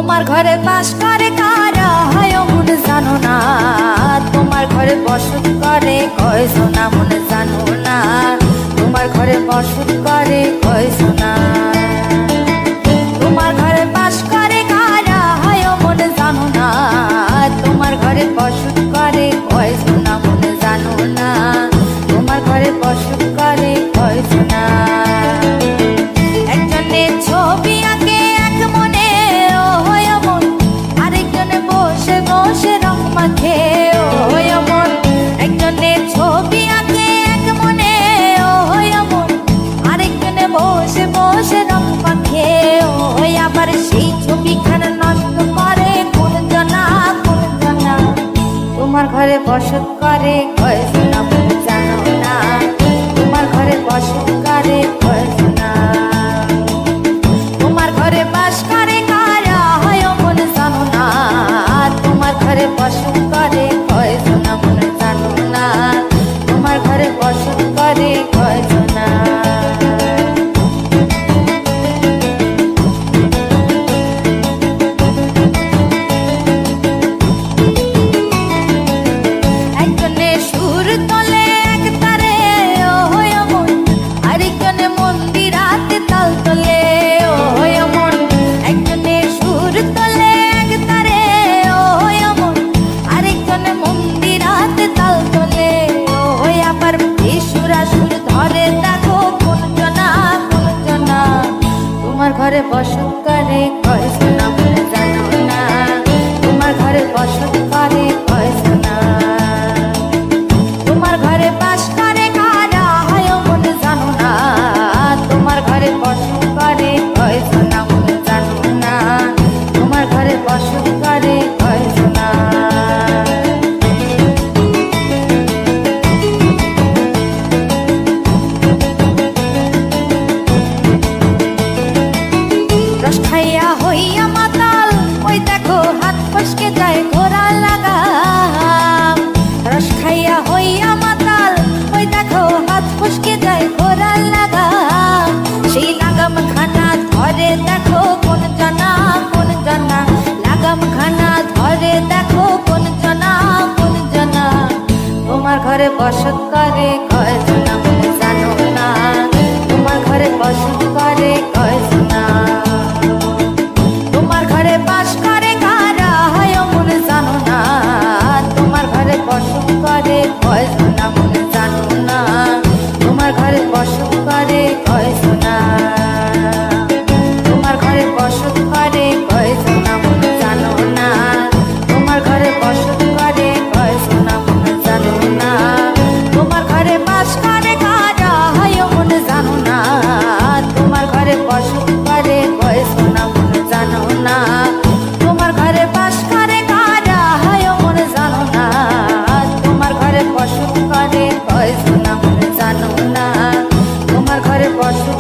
তোমার ঘরে বাস করে কারা হয় মনে জানো না, তোমার ঘরে বসত করে কয়জনা মনে জানো না, তোমার ঘরে বসত করে কয়জনা। তোমার ঘরে বাস করে কারা হয় মনে জানো না, তোমার ঘরে বসত করে কয়জনা মনে জানো না, তোমার ঘরে বসত করে কয়জনা। একজনে ছবি আঁকে এক মনে ও হয় মন, আরেকজনে বসে বসে রং মাখে ও হয় মন। একজনে ছবি আঁকে এক মনে ও হয় মন, আরেকজনে বসে বসে রং মাখে ও হয়। আবার সেই ছবিখানা নষ্ট করে কোন জনা কোন জনা, তোমার ঘরে বসত করে কয়জনা মনে জানো না, তোমার ঘরে বসত করে কয়জনা। তোমার ঘরে বাস করে কারা হয় মনে জানো না, তোমার ঘরে বসত করে কয়জনা মনে জানো না, তোমার ঘরে বসত করে কয়জনা। একজনে সুর তোলে এক তারে ও হয় মন, আরেকজনে মন্দিরাতে তাল তোলে ও হয় মন। একজনে সুর তোলে এক তারে ও হয় মন, আরেকজনে মন্দিরাতে তাল তোলে ও হয়। আবার সুরা সুর ধরে দেখো কোন জনা কোন জনা, তোমার ঘরে বসত করে কয়জনা মনে জানো না, তোমার ঘরে বসত করে কয়জনা। তোমার ঘরে বাস করে কারা হয় মনে জানো না, তোমার ঘরে বসত করে কয়জনা মনে জানো না, তোমার ঘরে বসত করে কয়জনা। রস খাইয়া হইয়া মাতাল ওই দেখো হাত ফসকে যায় ঘোড়া লাগাম। রস খাইয়া হইয়া মাতাল ওই দেখো হাত ফসকে যায় ঘোড়া লাগাম। সেই লাগাম খানা ধরে দেখো কোন জনা কোন জনা, লাগাম খানা ধরে দেখো কোন জনা কোন জনা। তোমার ঘরে বসত করে কয়জনা মনে জানো না, তোমার ঘরে বসত করে কয়জনা। তোমার ঘরে বাস করে কারা হয় মনে জানো না, তোমার ঘরে বসত করে কয়জনা মনে জানো না, তোমার ঘরে বসত করে কয়জনা। তোমার ঘরে বসত করে কয়জনা মনে জানো না, তোমার ঘরে বসত করে কয়জনা মনে জানো না। তোমার ঘরে বাস করে কারা হয় মনে জানো না, তোমার ঘরে বসত করে কয়জনা মনে জানো না, তোমার ঘরে বাস করে কারা হয় মনে জানো না, তোমার ঘরে বসত করে কয়জনা মনে জানো না, তোমার ঘরে বসত